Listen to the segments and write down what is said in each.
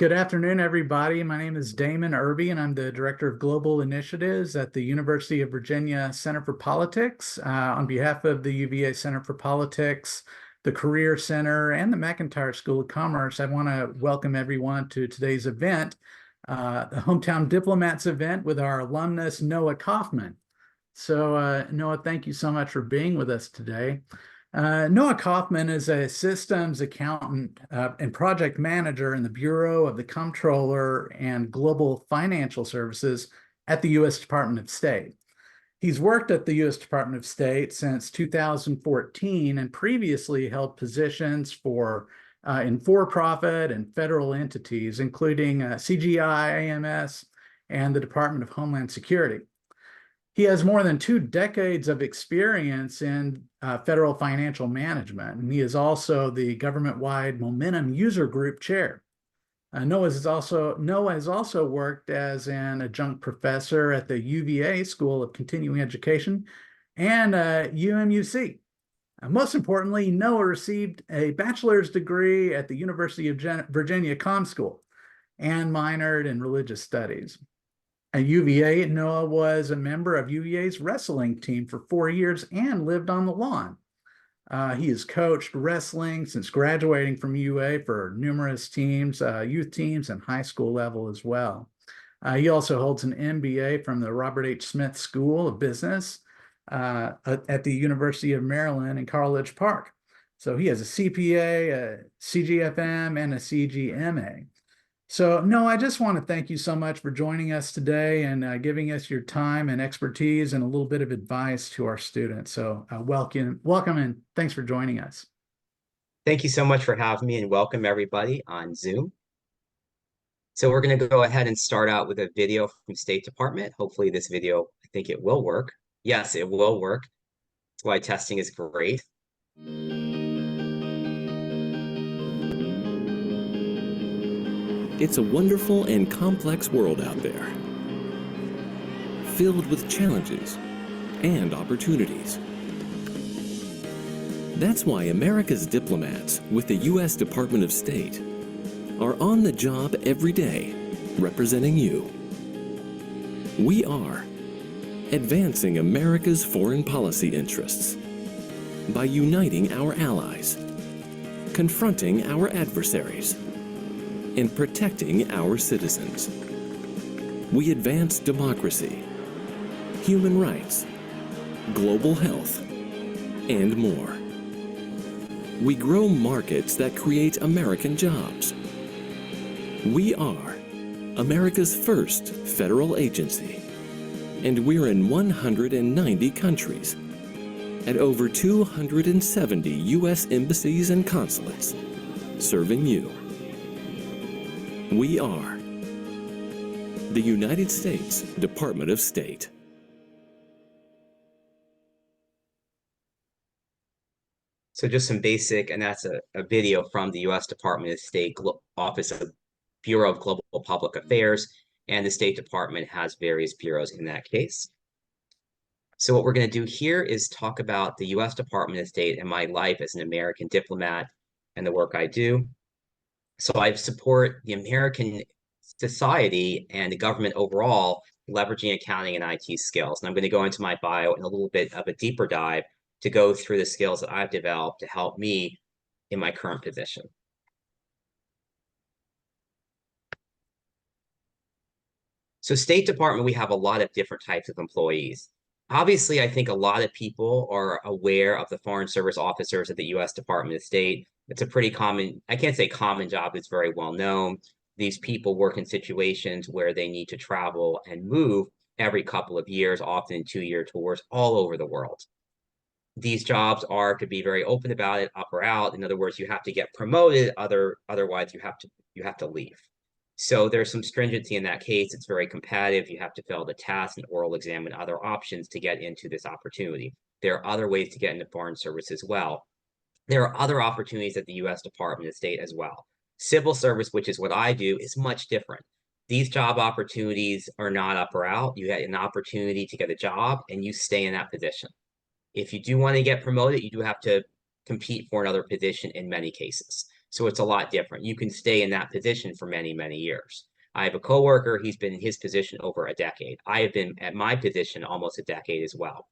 Good afternoon, everybody. My name is Damon Irby, and I'm the Director of Global Initiatives at the University of Virginia Center for Politics. On behalf of the UVA Center for Politics, the Career Center, and the McIntire School of Commerce, I want to welcome everyone to today's event, the Hometown Diplomats event with our alumnus, Noah Kaufman. So, Noah, thank you so much for being with us today. Noah Kaufman is a systems accountant and project manager in the Bureau of the Comptroller and Global Financial Services at the U.S. Department of State. He's worked at the U.S. Department of State since 2014 and previously held positions in for-profit and federal entities, including CGI, AMS, and the Department of Homeland Security. He has more than 2 decades of experience in federal financial management, and he is also the government-wide Momentum User Group chair. Noah has also worked as an adjunct professor at the UVA School of Continuing Education and UMUC. Most importantly, Noah received a bachelor's degree at the University of Virginia Comm School and minored in religious studies. At UVA, Noah was a member of UVA's wrestling team for 4 years and lived on the lawn. He has coached wrestling since graduating from UVA for numerous teams, youth teams, and high school level as well. He also holds an MBA from the Robert H. Smith School of Business at the University of Maryland in College Park. So he has a CPA, a CGFM, and a CGMA. So, no, I just want to thank you so much for joining us today and giving us your time and expertise and a little bit of advice to our students. So, welcome, and thanks for joining us. Thank you so much for having me, and welcome everybody on Zoom. So we're going to go ahead and start out with a video from State Department. Hopefully this video, I think it will work. Yes, it will work. That's why testing is great. It's a wonderful and complex world out there, filled with challenges and opportunities. That's why America's diplomats with the U.S. Department of State are on the job every day, representing you. We are advancing America's foreign policy interests by uniting our allies, confronting our adversaries, and protecting our citizens. We advance democracy, human rights, global health, and more. We grow markets that create American jobs. We are America's first federal agency, and we're in 190 countries at over 270 U.S. embassies and consulates, serving you. We are the United States Department of State. So just some basic, and that's a video from the U.S. Department of State Office of Bureau of Global Public Affairs, and the State Department has various bureaus in that case. So what we're going to do here is talk about the U.S. Department of State and my life as an American diplomat and the work I do. So I support the American society and the government overall, leveraging accounting and IT skills. And I'm going to go into my bio in a little bit of a deeper dive to go through the skills that I've developed to help me in my current position. So State Department, we have a lot of different types of employees. Obviously, I think a lot of people are aware of the Foreign Service officers at the U.S. Department of State. It's a pretty common, I can't say common job, it's very well known. These people work in situations where they need to travel and move every couple of years, often in 2-year tours all over the world. These jobs are, to be very open about it, up or out. In other words, you have to get promoted, otherwise you have to leave. So there's some stringency in that case. It's very competitive. You have to fill the test and oral exam and other options to get into this opportunity. There are other ways to get into Foreign Service as well. There are other opportunities at the U.S. Department of State as well. Civil service, which is what I do, is much different. These job opportunities are not up or out. You get an opportunity to get a job and you stay in that position. If you do want to get promoted, you do have to compete for another position in many cases. So it's a lot different. You can stay in that position for many, many years. I have a coworker, he's been in his position over a decade. I have been at my position almost a decade as well.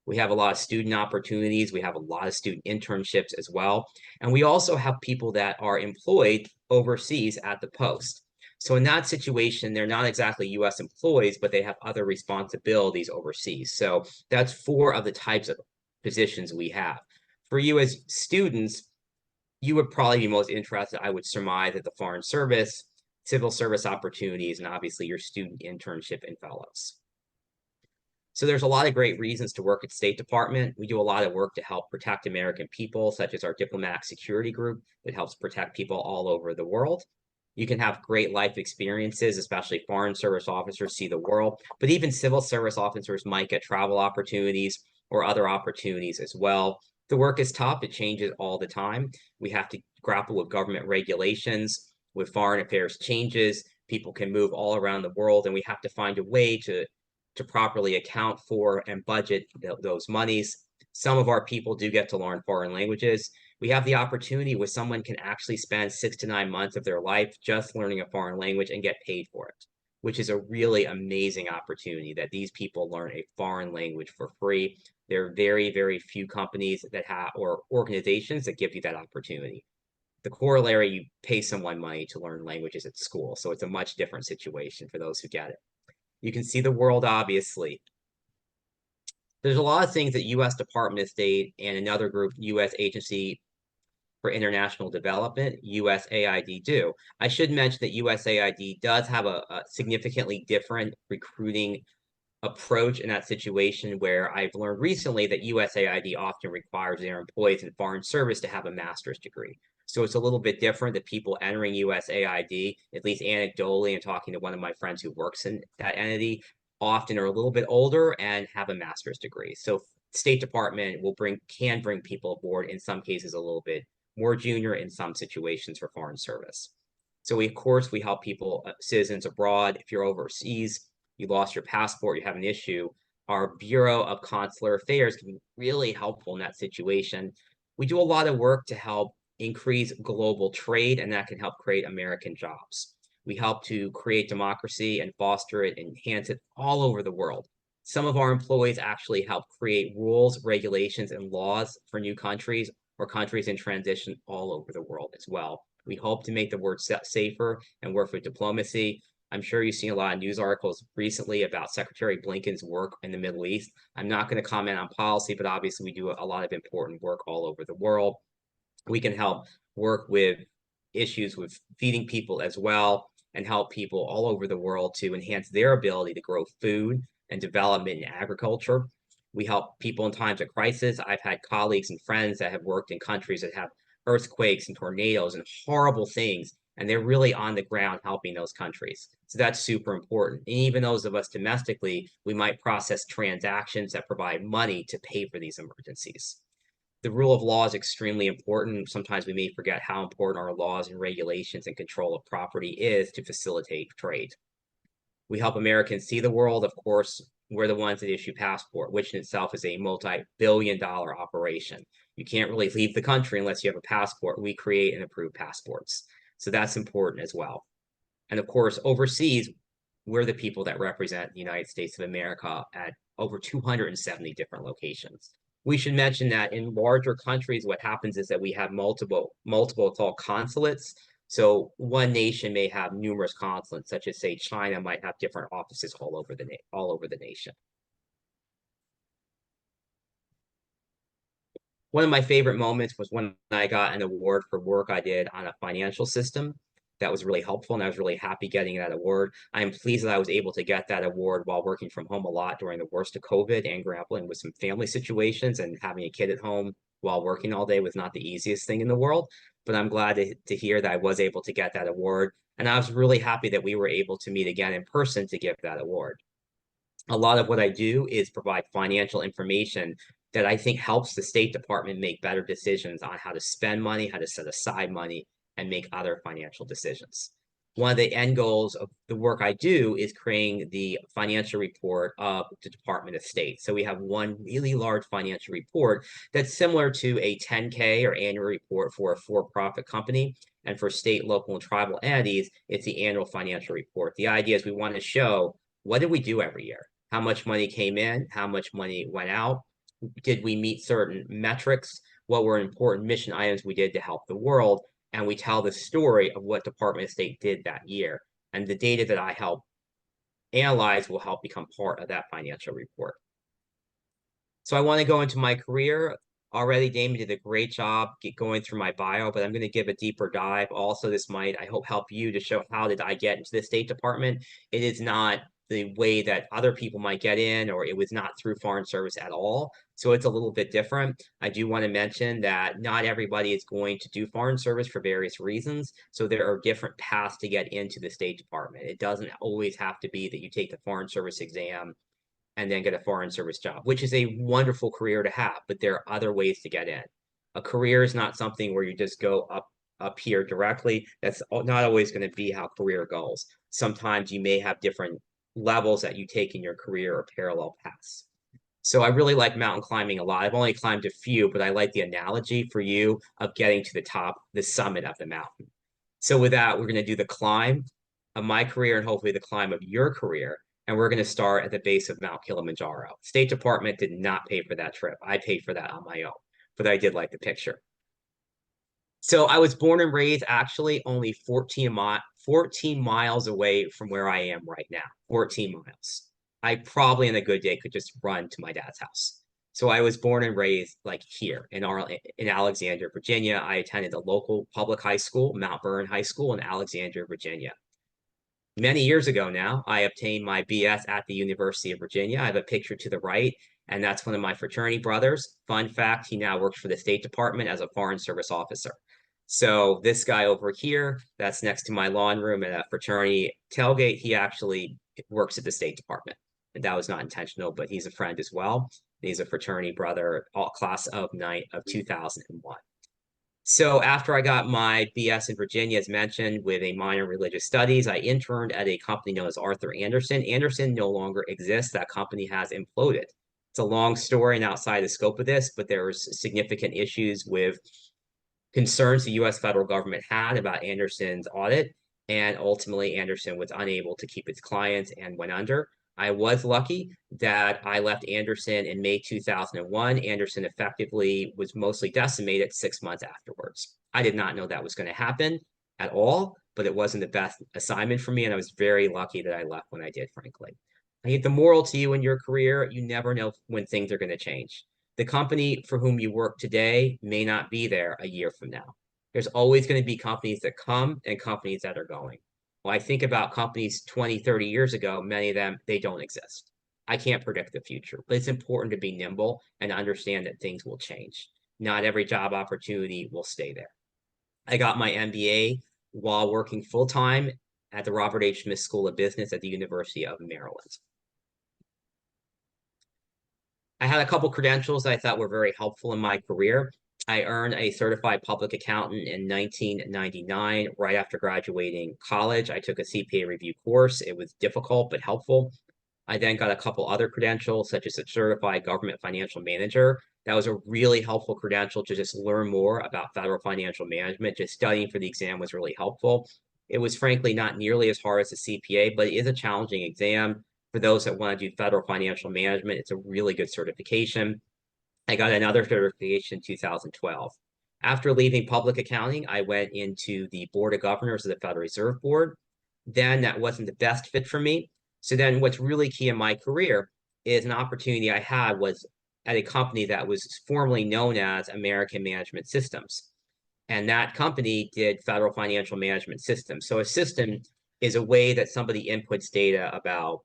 We have a lot of student opportunities. We have a lot of student internships as well. And we also have people that are employed overseas at the post. So in that situation, they're not exactly US employees, but they have other responsibilities overseas. So that's 4 of the types of positions we have. For you as students, you would probably be most interested, I would surmise, at the Foreign Service, civil service opportunities, and obviously your student internship and fellows. So there's a lot of great reasons to work at State Department. We do a lot of work to help protect American people, such as our Diplomat Security Group that helps protect people all over the world. You can have great life experiences, especially Foreign Service officers see the world, but even civil service officers might get travel opportunities or other opportunities as well. The work is tough. It changes all the time. We have to grapple with government regulations, with foreign affairs changes. People can move all around the world, and we have to find a way to properly account for and budget those monies. Some of our people do get to learn foreign languages. We have the opportunity where someone can actually spend 6 to 9 months of their life just learning a foreign language and get paid for it, which is a really amazing opportunity that these people learn a foreign language for free. There are very, very few companies that have, or organizations that give you that opportunity. The corollary, you pay someone money to learn languages at school. So it's a much different situation for those who get it. You can see the world, obviously. There's a lot of things that U.S. Department of State and another group, U.S. Agency for International Development, USAID, do. I should mention that USAID does have a significantly different recruiting approach in that situation, where I've learned recently that USAID often requires their employees in foreign service to have a master's degree. So it's a little bit different. The people entering USAID, at least anecdotally, and talking to one of my friends who works in that entity, often are a little bit older and have a master's degree. So State Department can bring people aboard, in some cases a little bit more junior, in some situations for foreign service. So of course, we help people, citizens abroad. If you're overseas, you lost your passport, you have an issue, our Bureau of Consular Affairs can be really helpful in that situation. We do a lot of work to help increase global trade, and that can help create American jobs. We help to create democracy and foster it, enhance it all over the world. Some of our employees actually help create rules, regulations, and laws for new countries or countries in transition all over the world as well. We hope to make the world safer and work with diplomacy. I'm sure you've seen a lot of news articles recently about Secretary Blinken's work in the Middle East. I'm not going to comment on policy, but obviously we do a lot of important work all over the world. We can help work with issues with feeding people as well, and help people all over the world to enhance their ability to grow food and development in agriculture. We help people in times of crisis. I've had colleagues and friends that have worked in countries that have earthquakes and tornadoes and horrible things, and they're really on the ground helping those countries. So that's super important. And even those of us domestically, we might process transactions that provide money to pay for these emergencies. The rule of law is extremely important. Sometimes we may forget how important our laws and regulations and control of property is to facilitate trade. We help Americans see the world. Of course, we're the ones that issue passport, which in itself is a multi-billion-dollar operation. You can't really leave the country unless you have a passport. We create and approve passports. So that's important as well. And of course, overseas, we're the people that represent the United States of America at over 270 different locations. We should mention that in larger countries, what happens is that we have multiple called consulates. So one nation may have numerous consulates, such as say China might have different offices all over the nation. One of my favorite moments was when I got an award for work I did on a financial system. That was really helpful, and I was really happy getting that award. I am pleased that I was able to get that award while working from home a lot during the worst of COVID and grappling with some family situations, and having a kid at home while working all day was not the easiest thing in the world. But I'm glad to hear that I was able to get that award. And I was really happy that we were able to meet again in person to give that award. A lot of what I do is provide financial information that I think helps the State Department make better decisions on how to spend money, how to set aside money, and make other financial decisions. one of the end goals of the work I do is creating the financial report of the Department of State. So we have one really large financial report that's similar to a 10K or annual report for a for-profit company. And for state, local, and tribal entities, it's the annual financial report. The idea is we want to show, what did we do every year? How much money came in? How much money went out? Did we meet certain metrics? What were important mission items we did to help the world? And we tell the story of what Department of State did that year. And the data that I help analyze will help become part of that financial report. So I want to go into my career. Already, Damon did a great job going through my bio, but I'm going to give a deeper dive. Also, this might, I hope, help you to show how did I get into the State Department. It is not the way that other people might get in, or it was not through Foreign Service at all. So it's a little bit different. I do want to mention that not everybody is going to do Foreign Service for various reasons. So there are different paths to get into the State Department. It doesn't always have to be that you take the Foreign Service exam and then get a Foreign Service job, which is a wonderful career to have, but there are other ways to get in. A career is not something where you just go up here directly. That's not always going to be how career goes. Sometimes you may have different levels that you take in your career or parallel paths. So I really like mountain climbing a lot. I've only climbed a few, but I like the analogy for you of getting to the top, the summit of the mountain. So with that, we're going to do the climb of my career and hopefully the climb of your career. And we're going to start at the base of Mount Kilimanjaro. State Department did not pay for that trip. I paid for that on my own, but I did like the picture. So I was born and raised actually only 14 miles away from where I am right now, 14 miles. I probably on a good day could just run to my dad's house. So I was born and raised like here in Alexandria, Virginia. I attended a local public high school, Mount Vernon High School in Alexandria, Virginia. Many years ago now, I obtained my BS at the University of Virginia. I have a picture to the right, and that's one of my fraternity brothers. Fun fact, he now works for the State Department as a Foreign Service officer. So this guy over here, that's next to my lawn room at a fraternity tailgate, he actually works at the State Department. And that was not intentional, but he's a friend as well. He's a fraternity brother, class of 2001. So after I got my BS in Virginia, as mentioned, with a minor in religious studies, I interned at a company known as Arthur Andersen. Andersen no longer exists. That company has imploded. It's a long story and outside the scope of this, but there was significant issues with concerns the U.S. federal government had about Andersen's audit, and ultimately Andersen was unable to keep its clients and went under. I was lucky that I left Andersen in May 2001. Andersen effectively was mostly decimated 6 months afterwards. I did not know that was going to happen at all, but it wasn't the best assignment for me, and I was very lucky that I left when I did, frankly. I think the moral to you in your career, you never know when things are going to change. The company for whom you work today may not be there a year from now. There's always going to be companies that come and companies that are going. Well, I think about companies 20, 30 years ago, many of them, they don't exist. I can't predict the future, but it's important to be nimble and understand that things will change. Not every job opportunity will stay there. I got my MBA while working full-time at the Robert H. Smith School of Business at the University of Maryland. I had a couple credentials that I thought were very helpful in my career. I earned a certified public accountant in 1999, right after graduating college. I took a CPA review course. It was difficult, but helpful. I then got a couple other credentials, such as a certified government financial manager. That was a really helpful credential to just learn more about federal financial management. Just studying for the exam was really helpful. It was frankly not nearly as hard as a CPA, but it is a challenging exam. For those that want to do federal financial management, it's a really good certification. I got another certification in 2012. After leaving public accounting, I went into the Board of Governors of the Federal Reserve Board. Then that wasn't the best fit for me. So then what's really key in my career is an opportunity I had was at a company that was formerly known as American Management Systems. And that company did federal financial management systems. So a system is a way that somebody inputs data about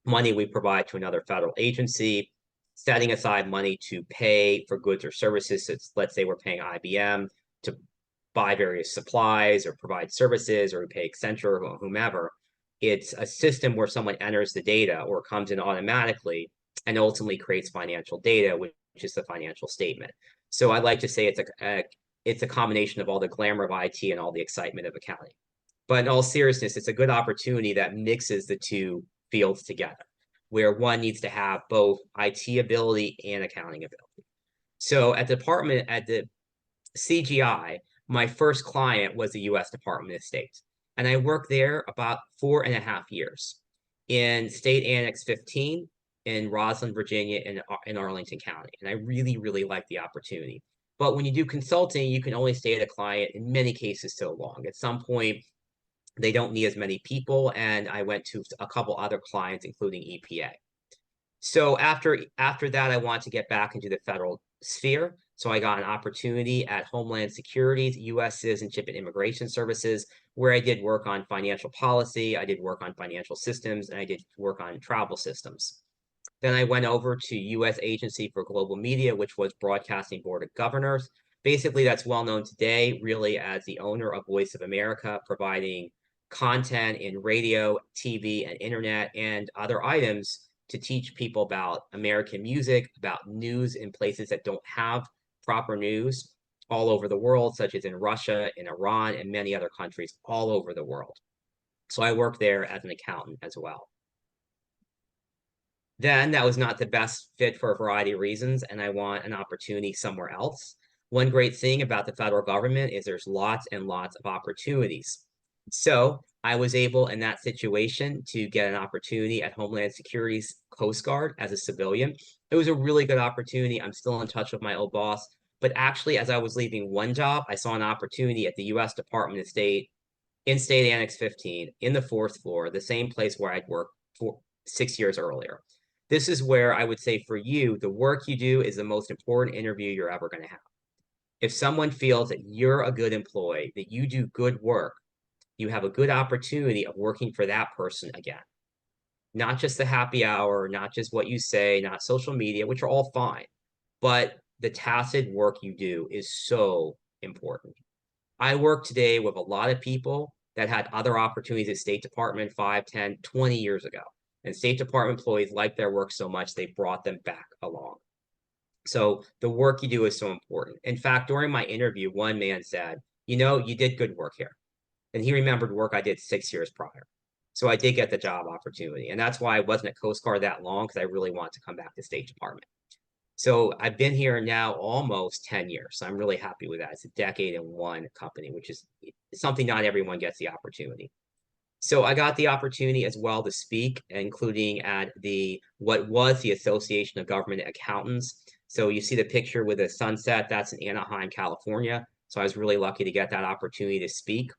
money we provide to another federal agency, setting aside money to pay for goods or services. So let's say we're paying IBM to buy various supplies or provide services, or we pay Accenture or whomever. It's a system where someone enters the data or comes in automatically and ultimately creates financial data, which is the financial statement. So I like to say it's a combination of all the glamour of IT and all the excitement of accounting. But in all seriousness, it's a good opportunity that mixes the two fields together, where one needs to have both IT ability and accounting ability. So at the CGI, my first client was the U.S. Department of State. And I worked there about 4.5 years in State Annex 15 in Roslyn, Virginia, in Arlington County. And I really, really liked the opportunity. But when you do consulting, you can only stay at a client in many cases so long. At some point, they don't need as many people. And I went to a couple other clients, including EPA. So after that, I wanted to get back into the federal sphere. So I got an opportunity at Homeland Security's U.S. Citizenship and Immigration Services, where I did work on financial policy, I did work on financial systems, and I did work on travel systems. Then I went over to U.S. Agency for Global Media, which was Broadcasting Board of Governors. Basically, that's well known today, really, as the owner of Voice of America, providing content in radio, TV, and internet, and other items to teach people about American music, about news in places that don't have proper news all over the world, such as in Russia, in Iran, and many other countries all over the world. So I worked there as an accountant as well. Then that was not the best fit for a variety of reasons, and I want an opportunity somewhere else. One great thing about the federal government is there's lots and lots of opportunities. So I was able in that situation to get an opportunity at Homeland Security's Coast Guard as a civilian. It was a really good opportunity. I'm still in touch with my old boss. But actually, as I was leaving one job, I saw an opportunity at the U.S. Department of State in State Annex 15 in the 4th floor, the same place where I'd worked for 6 years earlier. This is where I would say for you, the work you do is the most important interview you're ever going to have. If someone feels that you're a good employee, that you do good work, you have a good opportunity of working for that person again. Not just the happy hour, not just what you say, not social media, which are all fine, but the tacit work you do is so important. I work today with a lot of people that had other opportunities at State Department 5, 10, 20 years ago. And State Department employees like their work so much, they brought them back along. So the work you do is so important. In fact, during my interview, one man said, you know, you did good work here. And he remembered work I did 6 years prior. So I did get the job opportunity. And that's why I wasn't at Coast Guard that long, because I really wanted to come back to State Department. So I've been here now almost 10 years. So I'm really happy with that. It's a decade in one company, which is something not everyone gets the opportunity. So I got the opportunity as well to speak, including at what was the Association of Government Accountants. So you see the picture with the sunset, that's in Anaheim, California. So I was really lucky to get that opportunity to speak.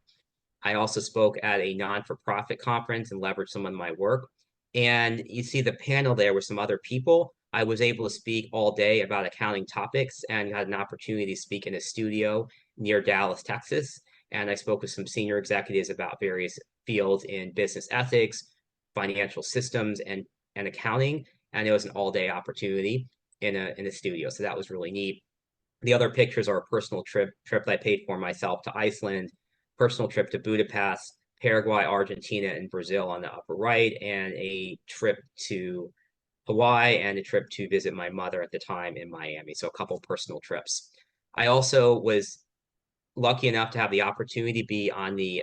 I also spoke at a non-for-profit conference and leveraged some of my work. And you see the panel there with some other people. I was able to speak all day about accounting topics and had an opportunity to speak in a studio near Dallas, Texas. And I spoke with some senior executives about various fields in business ethics, financial systems, and accounting. And it was an all-day opportunity in a studio. So that was really neat. The other pictures are a personal trip that I paid for myself to Iceland, personal trip to Budapest, Paraguay, Argentina, and Brazil on the upper right, and a trip to Hawaii and a trip to visit my mother at the time in Miami. So a couple personal trips. I also was lucky enough to have the opportunity to be on the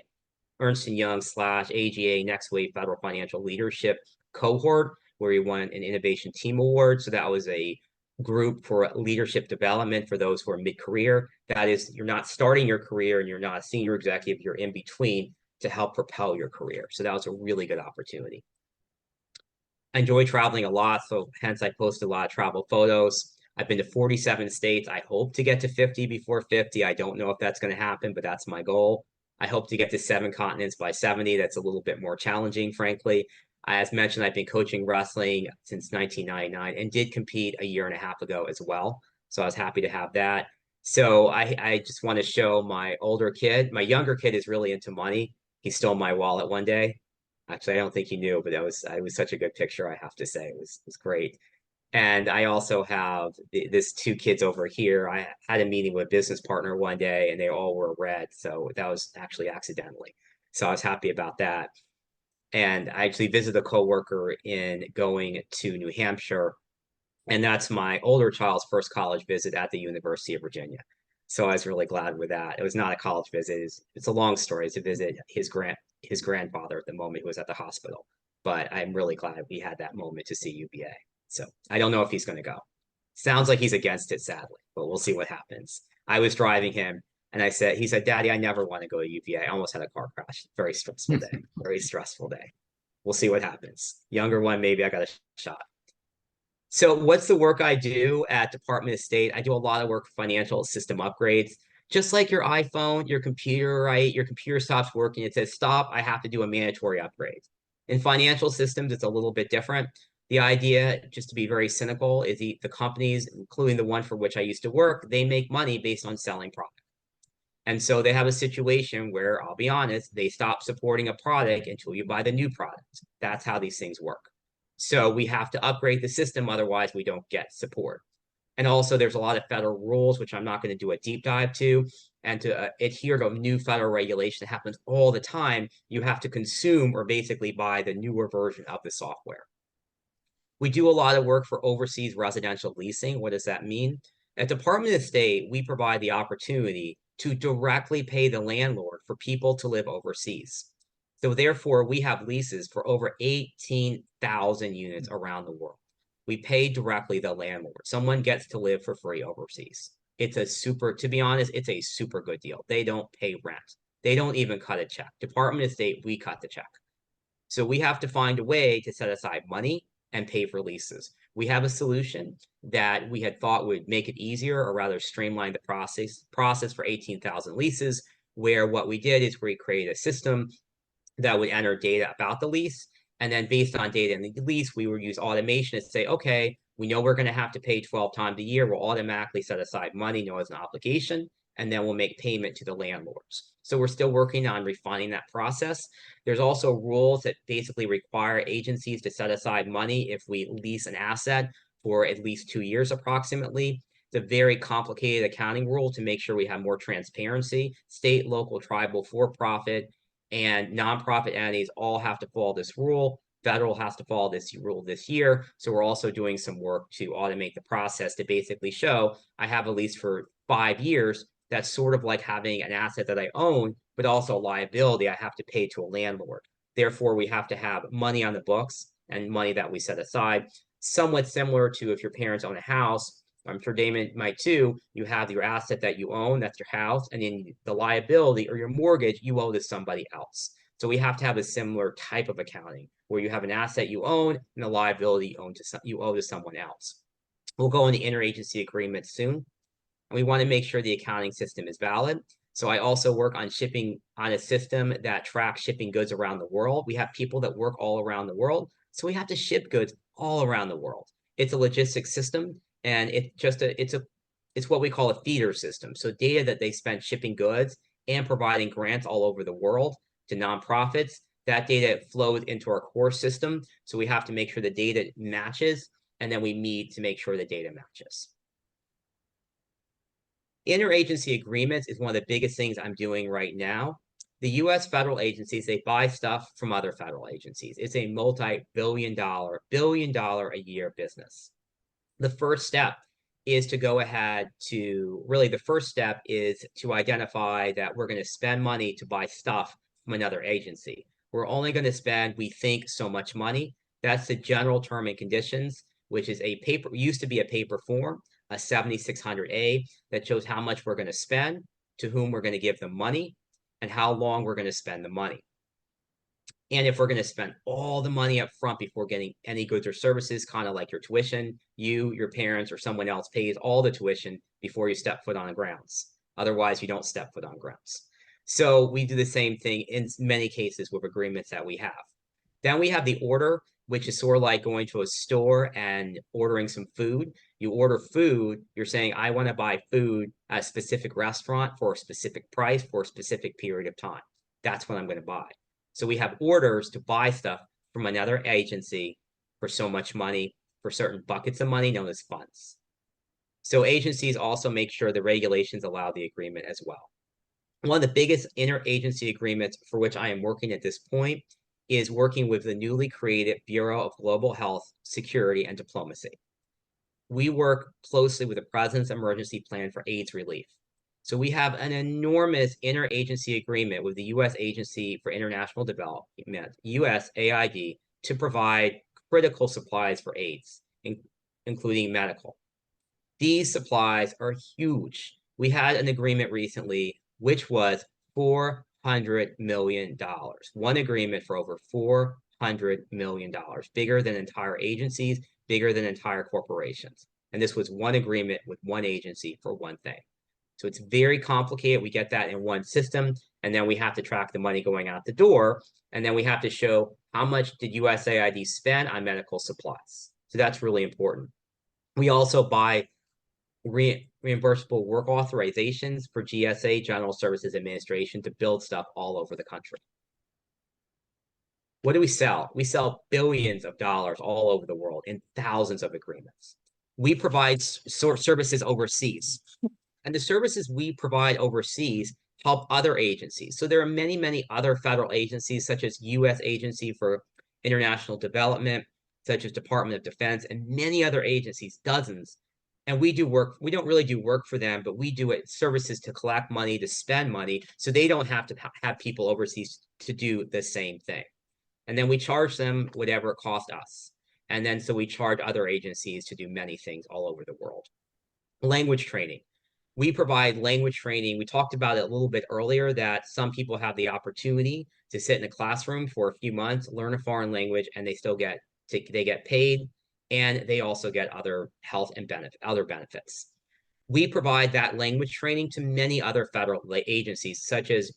Ernst & Young / AGA Next Wave Federal Financial Leadership cohort, where he won an Innovation Team Award. So that was a group for leadership development for those who are mid-career. That is, you're not starting your career and you're not a senior executive, you're in between to help propel your career. So that was a really good opportunity. I enjoy traveling a lot, so hence I posted a lot of travel photos. I've been to 47 states. I hope to get to 50 before 50. I don't know if that's going to happen, but that's my goal. I hope to get to 7 continents by 70. That's a little bit more challenging, frankly. As mentioned, I've been coaching wrestling since 1999 and did compete a year and a half ago as well. So I was happy to have that. So I just want to show my older kid. My younger kid is really into money. He stole my wallet one day. Actually, I don't think he knew, but it was such a good picture, I have to say. It was great. And I also have this 2 kids over here. I had a meeting with a business partner one day and they all were red. So that was actually accidentally. So I was happy about that. And I actually visited a coworker in going to New Hampshire. And that's my older child's first college visit at the University of Virginia. So I was really glad with that. It was not a college visit. It's a long story. It's a visit his grandfather at the moment who was at the hospital. But I'm really glad we had that moment to see UVA. So I don't know if he's going to go. Sounds like he's against it, sadly, but we'll see what happens. I was driving him and he said, Daddy, I never want to go to UVA. I almost had a car crash. Very stressful day. Very stressful day. We'll see what happens. Younger one, maybe I got a shot. So what's the work I do at Department of State? I do a lot of work for financial system upgrades. Just like your iPhone, your computer, right? Your computer stops working. It says, stop, I have to do a mandatory upgrade. In financial systems, it's a little bit different. The idea, just to be very cynical, is the companies, including the one for which I used to work, they make money based on selling product. And so they have a situation where, I'll be honest, they stop supporting a product until you buy the new product. That's how these things work. So we have to upgrade the system, otherwise we don't get support. And also there's a lot of federal rules, which I'm not going to do a deep dive to, and to adhere to new federal regulation that happens all the time, you have to consume or basically buy the newer version of the software. We do a lot of work for overseas residential leasing. What does that mean? At Department of State, we provide the opportunity to directly pay the landlord for people to live overseas. So therefore, we have leases for over 18,000 units around the world. We pay directly the landlord. Someone gets to live for free overseas. To be honest, it's a super good deal. They don't pay rent. They don't even cut a check. Department of State, we cut the check. So we have to find a way to set aside money and pay for leases. We have a solution that we had thought would make it easier, or rather streamline the process for 18,000 leases, where what we did is we created a system that would enter data about the lease. And then based on data in the lease, we would use automation to say, okay, we know we're going to have to pay 12 times a year. We'll automatically set aside money, known as an obligation, and then we'll make payment to the landlords. So we're still working on refining that process. There's also rules that basically require agencies to set aside money if we lease an asset for at least 2 years approximately. It's a very complicated accounting rule to make sure we have more transparency. State, local, tribal, for-profit, and nonprofit entities all have to follow this rule. Federal has to follow this rule this year. So we're also doing some work to automate the process to basically show I have a lease for 5 years. That's sort of like having an asset that I own, but also a liability I have to pay to a landlord. Therefore, we have to have money on the books and money that we set aside, somewhat similar to if your parents own a house. I'm sure Damon might too. You have your asset that you own, that's your house, and then the liability or your mortgage you owe to somebody else. So we have to have a similar type of accounting where you have an asset you own and a liability you owe to someone else. We'll go into interagency agreements soon. And we want to make sure the accounting system is valid. So I also work on shipping on a system that tracks shipping goods around the world. We have people that work all around the world. So we have to ship goods all around the world. It's a logistics system, and it's what we call a feeder system. So data that they spend shipping goods and providing grants all over the world to nonprofits, that data flows into our core system. So we have to make sure the data matches, and then we meet to make sure the data matches. Interagency agreements is one of the biggest things I'm doing right now. The US federal agencies, they buy stuff from other federal agencies. It's a multi-billion dollar a year business. The first step is to go ahead to, really the first step is to identify that we're going to spend money to buy stuff from another agency. We're only going to spend, we think, so much money. That's the general term and conditions, which is used to be a paper form, a 7600A, that shows how much we're going to spend, to whom we're going to give the money, and how long we're going to spend the money. And if we're going to spend all the money up front before getting any goods or services, kind of like your tuition, your parents, or someone else pays all the tuition before you step foot on the grounds. Otherwise, you don't step foot on grounds. So we do the same thing in many cases with agreements that we have. Then we have the order, which is sort of like going to a store and ordering some food. You order food, you're saying, I want to buy food at a specific restaurant for a specific price for a specific period of time. That's what I'm going to buy. So we have orders to buy stuff from another agency for so much money, for certain buckets of money known as funds. So agencies also make sure the regulations allow the agreement as well. One of the biggest interagency agreements for which I am working at this point is working with the newly created Bureau of Global Health, Security, and Diplomacy. We work closely with the President's Emergency Plan for AIDS Relief. So we have an enormous interagency agreement with the U.S. Agency for International Development, USAID, to provide critical supplies for AIDS, including medical. These supplies are huge. We had an agreement recently, which was $400 million. One agreement for over $400 million, bigger than entire agencies, bigger than entire corporations. And this was one agreement with one agency for one thing. So it's very complicated. We get that in one system, and then we have to track the money going out the door, and then we have to show how much did USAID spend on medical supplies. So that's really important. We also buy reimbursable work authorizations for GSA, General Services Administration, to build stuff all over the country. What do we sell? We sell billions of dollars all over the world in thousands of agreements. We provide services overseas. And the services we provide overseas help other agencies. So there are many, many other federal agencies, such as U.S. Agency for International Development, such as Department of Defense, and many other agencies, dozens. And we do work. We don't really do work for them, but we do it services to collect money, to spend money, so they don't have to have people overseas to do the same thing. And then we charge them whatever it costs us. And then so we charge other agencies to do many things all over the world. Language training. We provide language training. We talked about it a little bit earlier, that some people have the opportunity to sit in a classroom for a few months, learn a foreign language, and they still get paid, and they also get other health and other benefits. We provide that language training to many other federal agencies, such as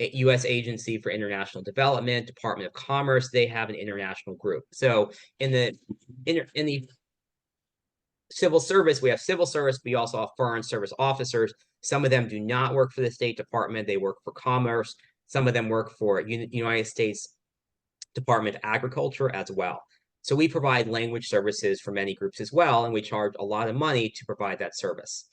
U.S. Agency for International Development, Department of Commerce. They have an international group. So in the civil service, we have civil service. We also have foreign service officers. Some of them do not work for the State Department. They work for Commerce. Some of them work for United States Department of Agriculture as well. So we provide language services for many groups as well, and we charge a lot of money to provide that service.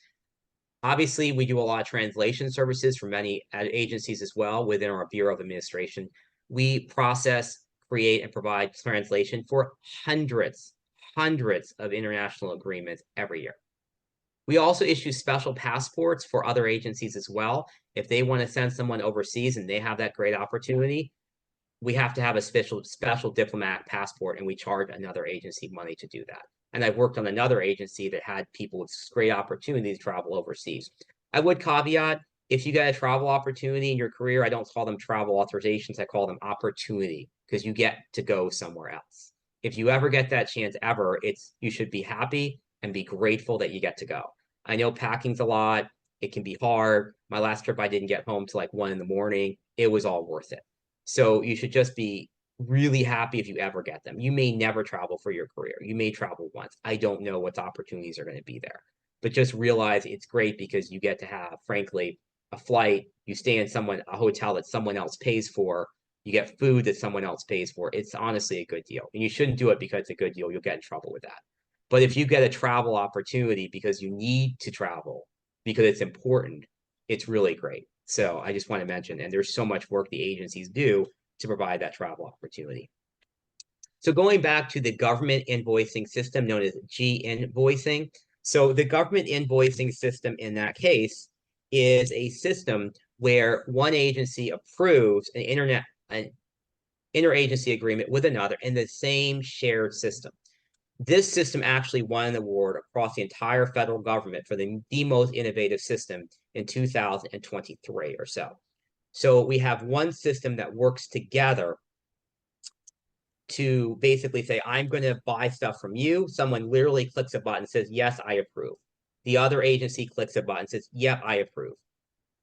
Obviously, we do a lot of translation services for many agencies as well within our Bureau of Administration. We process, create, and provide translation for hundreds of international agreements every year. We also issue special passports for other agencies as well. If they want to send someone overseas and they have that great opportunity, we have to have a special diplomatic passport, and we charge another agency money to do that. And I've worked on another agency that had people with great opportunities to travel overseas. I would caveat, if you get a travel opportunity in your career, I don't call them travel authorizations, I call them opportunity, because you get to go somewhere else. If you ever get that chance ever, you should be happy and be grateful that you get to go. I know packing's a lot. It can be hard. My last trip, I didn't get home till like 1 a.m. It was all worth it. So you should just be really happy if you ever get them. You may never travel for your career. You may travel once. I don't know what opportunities are going to be there. But just realize it's great because you get to have, frankly, a flight. You stay in a hotel that someone else pays for. You get food that someone else pays for. It's honestly a good deal. And you shouldn't do it because it's a good deal. You'll get in trouble with that. But if you get a travel opportunity because you need to travel, because it's important, it's really great. So I just want to mention, and there's so much work the agencies do to provide that travel opportunity. So going back to the government invoicing system known as G-invoicing. So the government invoicing system in that case is a system where one agency approves an interagency agreement with another in the same shared system. This system actually won an award across the entire federal government for the most innovative system in 2023 or so. So we have one system that works together to basically say, I'm going to buy stuff from you. Someone literally clicks a button and says, yes, I approve. The other agency clicks a button and says, yep, I approve.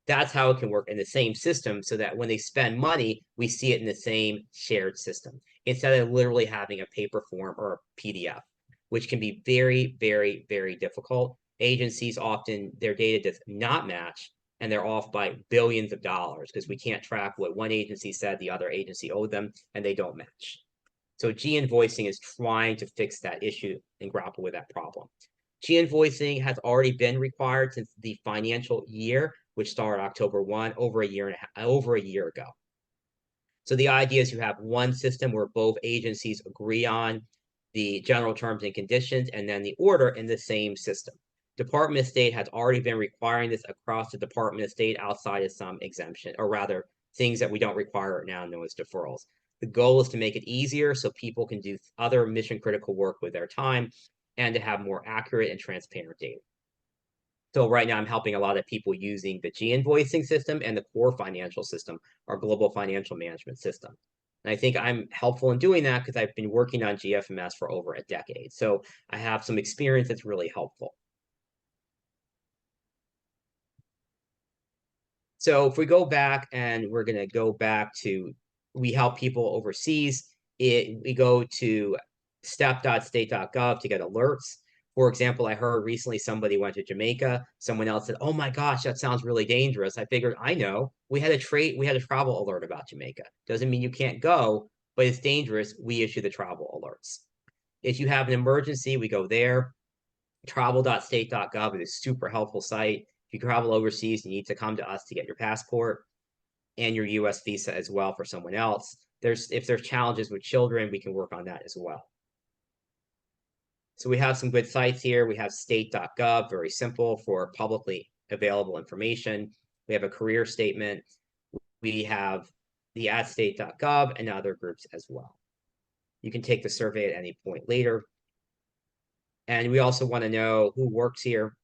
That's how it can work in the same system, so that when they spend money, we see it in the same shared system, instead of literally having a paper form or a PDF, which can be very, very, very difficult. Agencies often, their data does not match, and they're off by billions of dollars because we can't track what one agency said the other agency owed them, and they don't match. So G-invoicing is trying to fix that issue and grapple with that problem. G-invoicing has already been required since the financial year, which started October 1, over a year ago. So the idea is you have one system where both agencies agree on the general terms and conditions, and then the order in the same system. Department of State has already been requiring this across the Department of State outside of some exemption, or rather things that we don't require now known as deferrals. The goal is to make it easier so people can do other mission critical work with their time and to have more accurate and transparent data. So right now I'm helping a lot of people using the G-invoicing system and the core financial system, our global financial management system. And I think I'm helpful in doing that because I've been working on GFMS for over a decade. So I have some experience that's really helpful. So if we go back and we're going to go back to, we help people overseas, we go to step.state.gov to get alerts. For example, I heard recently somebody went to Jamaica. Someone else said, "Oh my gosh, that sounds really dangerous." I figured, I know, we had a travel alert about Jamaica. Doesn't mean you can't go, but it's dangerous. We issue the travel alerts. If you have an emergency, we go there. Travel.state.gov is a super helpful site. If you travel overseas, you need to come to us to get your passport and your US visa as well for someone else. If there's challenges with children, we can work on that as well. So we have some good sites here. We have state.gov, very simple for publicly available information. We have a career statement. We have the @state.gov and other groups as well. You can take the survey at any point later. And we also want to know who works here.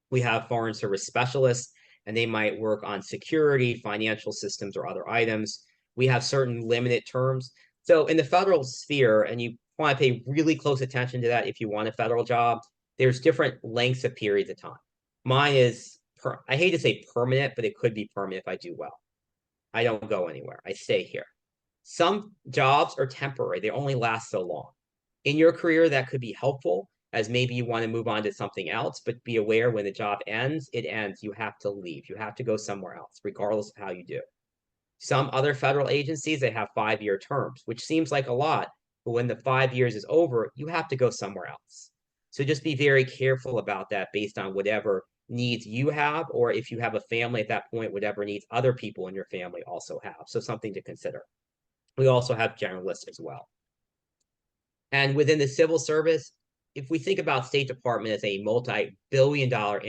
We have Foreign Service specialists, and they might work on security, financial systems, or other items. We have certain limited terms. So in the federal sphere, and you want to pay really close attention to that if you want a federal job, there's different lengths of periods of time. Mine is, I hate to say permanent, but it could be permanent if I do well. I don't go anywhere. I stay here. Some jobs are temporary. They only last so long. In your career, that could be helpful, as maybe you want to move on to something else, but be aware when the job ends, it ends. You have to leave. You have to go somewhere else, regardless of how you do. Some other federal agencies, they have 5-year terms, which seems like a lot, but when the 5 years is over, you have to go somewhere else. So just be very careful about that based on whatever needs you have, or if you have a family at that point, whatever needs other people in your family also have. So something to consider. We also have generalists as well. And within the civil service, if we think about State Department as a multi-billion-dollar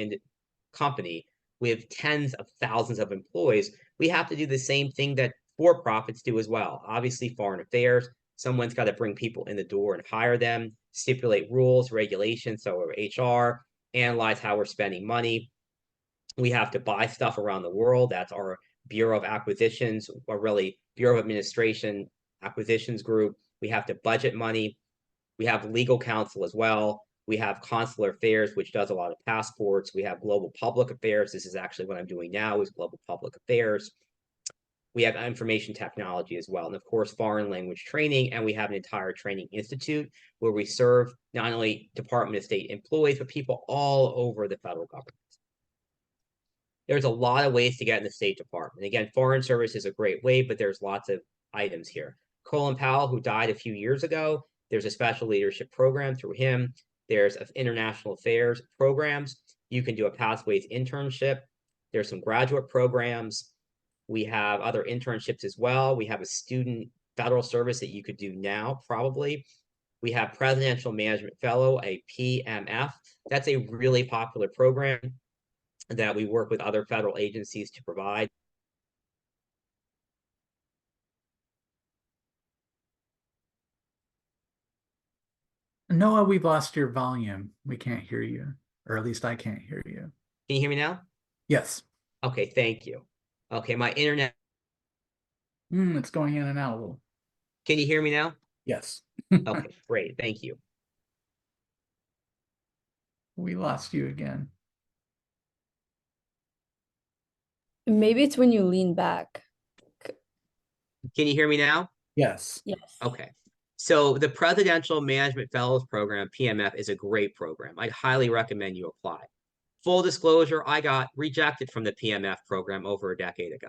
company with tens of thousands of employees, we have to do the same thing that for-profits do as well. Obviously, foreign affairs, someone's got to bring people in the door and hire them, stipulate rules, regulations, so HR, analyze how we're spending money. We have to buy stuff around the world. That's our Bureau of Acquisitions, or really Bureau of Administration Acquisitions group. We have to budget money. We have legal counsel as well. We have consular affairs, which does a lot of passports. We have global public affairs. This is actually what I'm doing now, is global public affairs. We have information technology as well. And of course, foreign language training. And we have an entire training institute where we serve not only Department of State employees, but people all over the federal government. There's a lot of ways to get in the State Department. Again, Foreign Service is a great way, but there's lots of items here. Colin Powell, who died a few years ago, there's a special leadership program through him. There's international affairs programs. You can do a Pathways internship. There's some graduate programs. We have other internships as well. We have a student federal service that you could do now, probably. We have Presidential Management Fellow, a PMF. That's a really popular program that we work with other federal agencies to provide. Noah, we've lost your volume. We can't hear you, or at least I can't hear you. Can you hear me now? Yes. Okay, thank you. Okay, my internet. It's going in and out a little. Can you hear me now? Yes. Okay, great. Thank you. We lost you again. Maybe it's when you lean back. Can you hear me now? Yes. Yes. Okay. So the Presidential Management Fellows Program, PMF, is a great program. I highly recommend you apply. Full disclosure, I got rejected from the PMF program over a decade ago,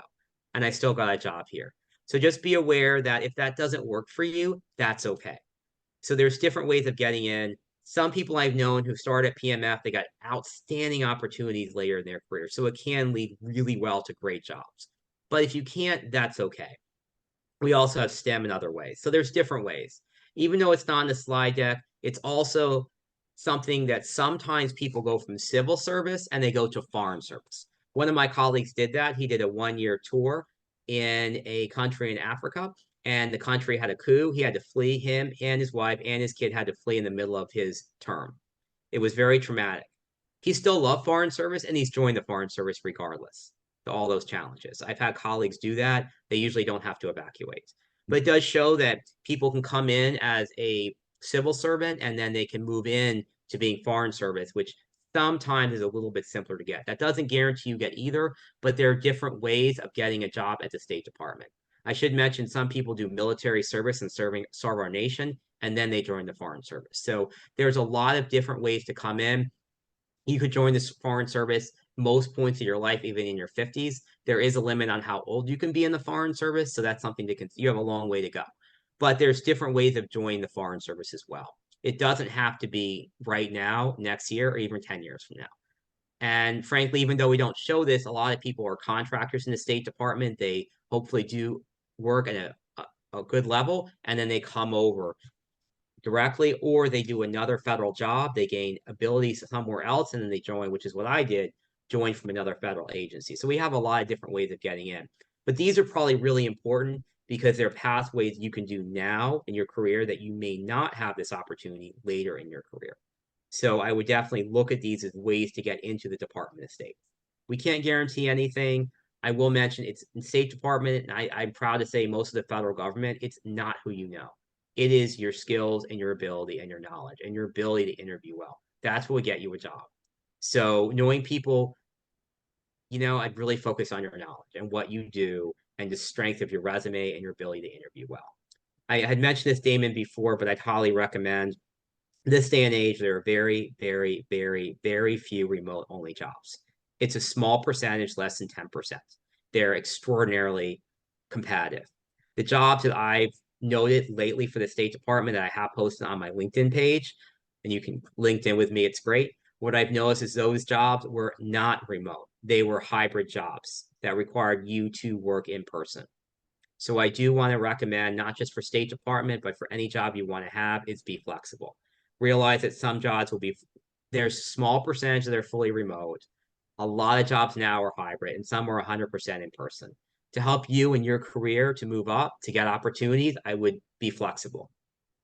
and I still got a job here. So just be aware that if that doesn't work for you, that's okay. So there's different ways of getting in. Some people I've known who started at PMF, they got outstanding opportunities later in their career. So it can lead really well to great jobs. But if you can't, that's okay. We also have STEM in other ways. So there's different ways. Even though it's not in the slide deck, it's also something that sometimes people go from civil service and they go to foreign service. One of my colleagues did that. He did a 1-year tour in a country in Africa, and the country had a coup. He had to flee. Him and his wife and his kid had to flee in the middle of his term. It was very traumatic. He still loved foreign service, and he's joined the foreign service regardless to all those challenges. I've had colleagues do that. They usually don't have to evacuate. But it does show that people can come in as a civil servant and then they can move in to being foreign service, which sometimes is a little bit simpler to get. That doesn't guarantee you get either, but there are different ways of getting a job at the State Department. I should mention some people do military service and serve our nation, and then they join the foreign service. So there's a lot of different ways to come in. You could join this foreign service most points of your life, even in your 50s. There is a limit on how old you can be in the foreign service, so that's something to consider. You have a long way to go. But there's different ways of joining the foreign service as well. It doesn't have to be right now, next year, or even 10 years from now. And frankly, even though we don't show this, a lot of people are contractors in the State Department. They hopefully do work at a good level, and then they come over directly, or they do another federal job. They gain abilities somewhere else, and then they join, which is what I did, join from another federal agency. So we have a lot of different ways of getting in. But these are probably really important because they're pathways you can do now in your career that you may not have this opportunity later in your career. So I would definitely look at these as ways to get into the Department of State. We can't guarantee anything. I will mention it's in State Department, and I'm proud to say most of the federal government, it's not who you know. It is your skills and your ability and your knowledge and your ability to interview well. That's what will get you a job. So knowing people, I'd really focus on your knowledge and what you do and the strength of your resume and your ability to interview well. I had mentioned this, Damon, before, but I'd highly recommend this day and age, there are very, very, very, very few remote only jobs. It's a small percentage, less than 10%. They're extraordinarily competitive. The jobs that I've noted lately for the State Department that I have posted on my LinkedIn page, and you can LinkedIn with me, it's great. What I've noticed is those jobs were not remote. They were hybrid jobs that required you to work in person. So I do want to recommend, not just for State Department, but for any job you want to have, is be flexible. Realize that some jobs will be, there's a small percentage that are fully remote. A lot of jobs now are hybrid, and some are 100% in person. To help you in your career to move up, to get opportunities, I would be flexible.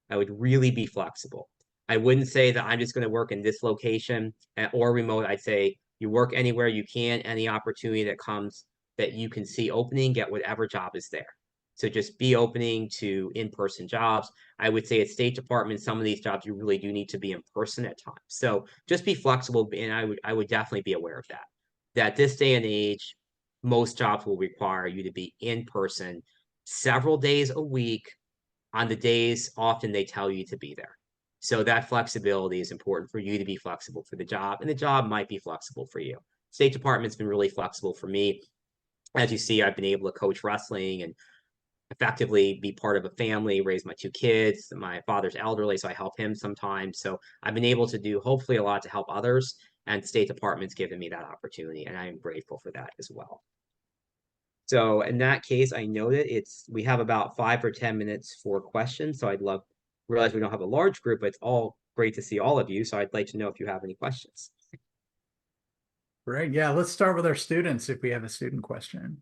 I would really be flexible. I wouldn't say that I'm just going to work in this location or remote. I'd say you work anywhere you can, any opportunity that comes that you can see opening, get whatever job is there. So just be opening to in-person jobs. I would say at State Department, some of these jobs you really do need to be in person at times. So just be flexible, and I would definitely be aware of that. That this day and age, most jobs will require you to be in person several days a week on the days often they tell you to be there. So that flexibility is important for you to be flexible for the job, and the job might be flexible for you. State Department's been really flexible for me. As you see, I've been able to coach wrestling and effectively be part of a family, raise my 2 kids. My father's elderly, so I help him sometimes. So I've been able to do hopefully a lot to help others, and State Department's given me that opportunity, and I am grateful for that as well. So in that case, I know that we have about 5 or 10 minutes for questions. So realize we don't have a large group, but it's all great to see all of you. So I'd like to know if you have any questions. Great. Yeah, let's start with our students if we have a student question.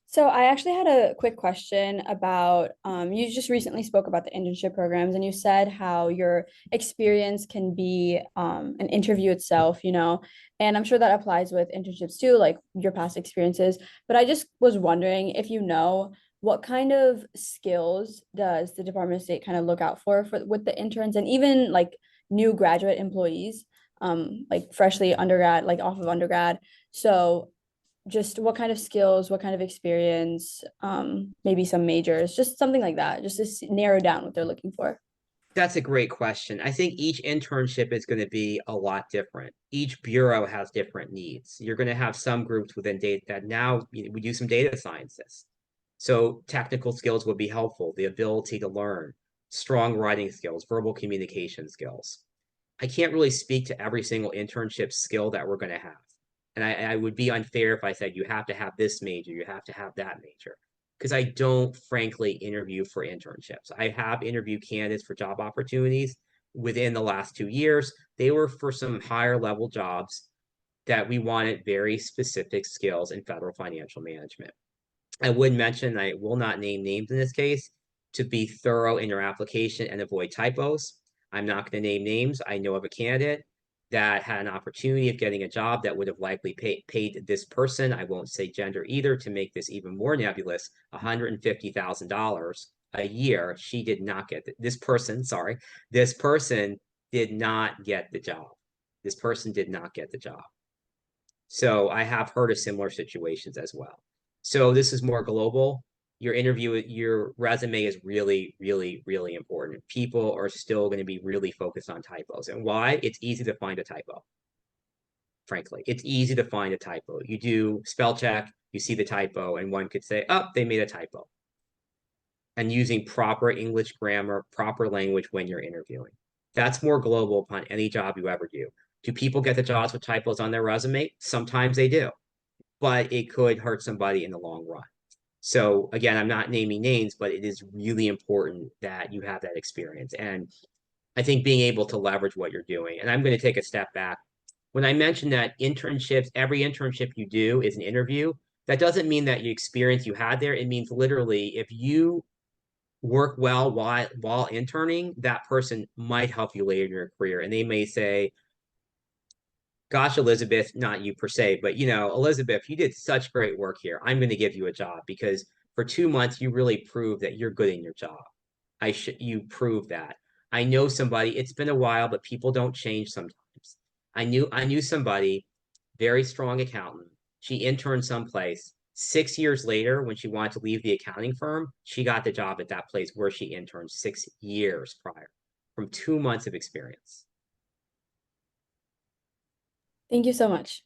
So I actually had a quick question about you just recently spoke about the internship programs, and you said how your experience can be an interview itself, and I'm sure that applies with internships too, like your past experiences. But I just was wondering if what kind of skills does the Department of State kind of look out for with the interns and even like new graduate employees, like freshly undergrad, like off of undergrad. So just what kind of skills, what kind of experience, maybe some majors, just something like that, just to narrow down what they're looking for. That's a great question. I think each internship is going to be a lot different. Each bureau has different needs. You're going to have some groups within data that now we do some data scientists. So technical skills would be helpful, the ability to learn, strong writing skills, verbal communication skills. I can't really speak to every single internship skill that we're going to have. And I would be unfair if I said you have to have this major, you have to have that major, because I don't frankly interview for internships. I have interviewed candidates for job opportunities, within the last 2 years. They were for some higher level jobs that we wanted very specific skills in federal financial management. I would mention, I will not name names in this case, to be thorough in your application and avoid typos. I'm not going to name names. I know of a candidate that had an opportunity of getting a job that would have likely paid this person, I won't say gender either, to make this even more nebulous, $150,000 a year. She did not get this person did not get the job. This person did not get the job. So I have heard of similar situations as well. So this is more global. Your resume is really, really, really important. People are still going to be really focused on typos. And why? It's easy to find a typo. Frankly, it's easy to find a typo. You do spell check, you see the typo, and one could say, oh, they made a typo. And using proper English grammar, proper language when you're interviewing. That's more global upon any job you ever do. Do people get the jobs with typos on their resume? Sometimes they do, but it could hurt somebody in the long run. So again, I'm not naming names, but it is really important that you have that experience. And I think being able to leverage what you're doing. And I'm going to take a step back. When I mentioned that internships, every internship you do is an interview, that doesn't mean that you experience you had there. It means literally if you work well while interning, that person might help you later in your career. And they may say, gosh, Elizabeth, not you per se, but Elizabeth, you did such great work here. I'm going to give you a job because for 2 months, you really proved that you're good in your job. You prove that. I know somebody, it's been a while, but people don't change sometimes. I knew somebody, very strong accountant. She interned someplace. 6 years later, when she wanted to leave the accounting firm, she got the job at that place where she interned 6 years prior from 2 months of experience. Thank you so much.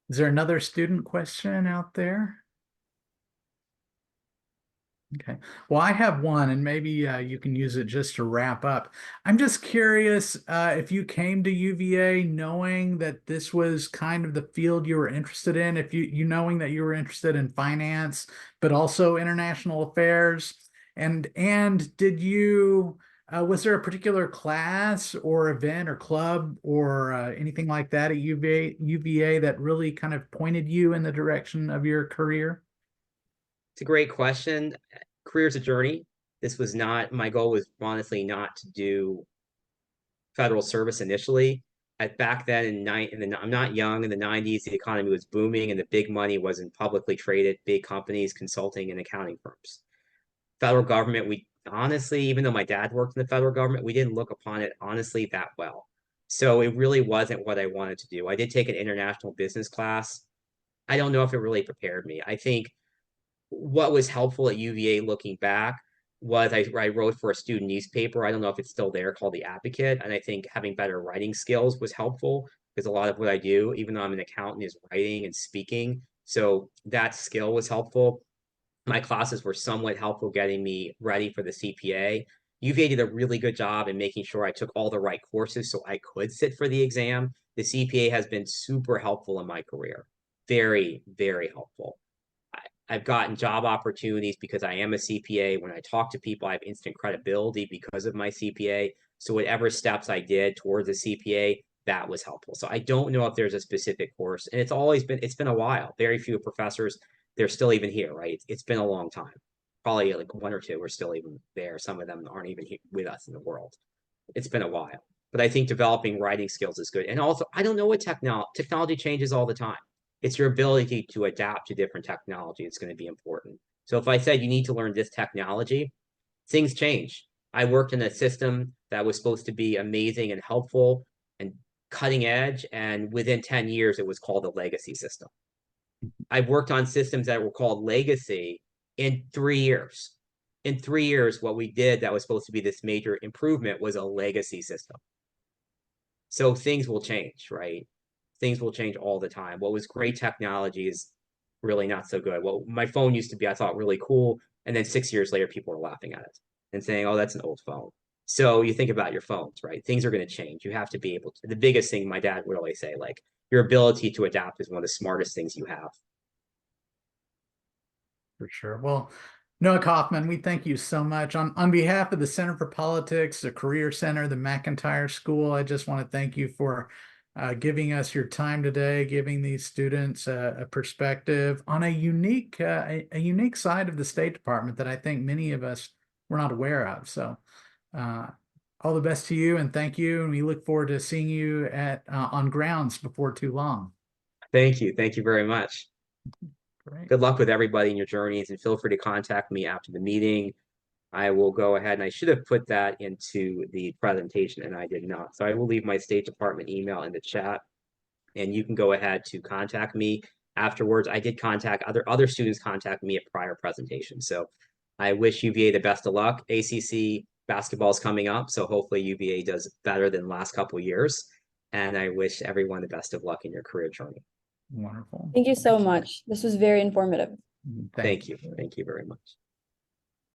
Is there another student question out there? Okay. Well, I have one, and maybe you can use it just to wrap up. I'm just curious if you came to UVA knowing that this was kind of the field you were interested in, if you knowing that you were interested in finance, but also international affairs, and did you was there a particular class or event or club or anything like that at UVA that really kind of pointed you in the direction of your career? It's a great question. Career's a journey. This was not, my goal was honestly not to do federal service initially. Back then I'm not young, in the 90s, the economy was booming and the big money was in publicly traded big companies, consulting and accounting firms. Federal government, we honestly, even though my dad worked in the federal government, we didn't look upon it honestly that well. So it really wasn't what I wanted to do. I did take an international business class. I don't know if it really prepared me. I think what was helpful at UVA looking back was I wrote for a student newspaper. I don't know if it's still there, called The Advocate. And I think having better writing skills was helpful because a lot of what I do, even though I'm an accountant, is writing and speaking. So that skill was helpful. My classes were somewhat helpful getting me ready for the CPA. UVA did a really good job in making sure I took all the right courses so I could sit for the exam. The CPA has been super helpful in my career. Very, very helpful. I've gotten job opportunities because I am a CPA. When I talk to people, I have instant credibility because of my CPA. So whatever steps I did towards a CPA, that was helpful. So I don't know if there's a specific course, and it's been a while. Very few professors, they're still even here, right? It's been a long time. Probably like one or two are still even there. Some of them aren't even with us in the world. It's been a while. But I think developing writing skills is good. And also, I don't know what technology changes all the time. It's your ability to adapt to different technology. It's going to be important. So if I said you need to learn this technology, things change. I worked in a system that was supposed to be amazing and helpful and cutting edge. And within 10 years, it was called a legacy system. I've worked on systems that were called legacy in 3 years. In 3 years, what we did that was supposed to be this major improvement was a legacy system. So things will change, right? Things will change all the time. What was great technology is really not so good. Well, my phone used to be, I thought, really cool. And then 6 years later, people are laughing at it and saying, oh, that's an old phone. So you think about your phones, right? Things are going to change. You have to be able to. The biggest thing my dad would always say, like, your ability to adapt is one of the smartest things you have. For sure. Well, Noah Kaufman, we thank you so much. On behalf of the Center for Politics, the Career Center, the McIntyre School, I just want to thank you for giving us your time today, giving these students a perspective on a unique side of the State Department that I think many of us were not aware of. So all the best to you, and thank you. And we look forward to seeing you at on grounds before too long. Thank you. Thank you very much. Great. Good luck with everybody in your journeys, and feel free to contact me after the meeting. I will go ahead, and I should have put that into the presentation, and I did not. So I will leave my State Department email in the chat, and you can go ahead to contact me afterwards. I did contact other students contact me at prior presentations. So I wish UVA the best of luck. ACC basketball is coming up, so hopefully UVA does better than the last couple of years. And I wish everyone the best of luck in your career journey. Wonderful. Thank you so much. This was very informative. Thank you. Thank you very much.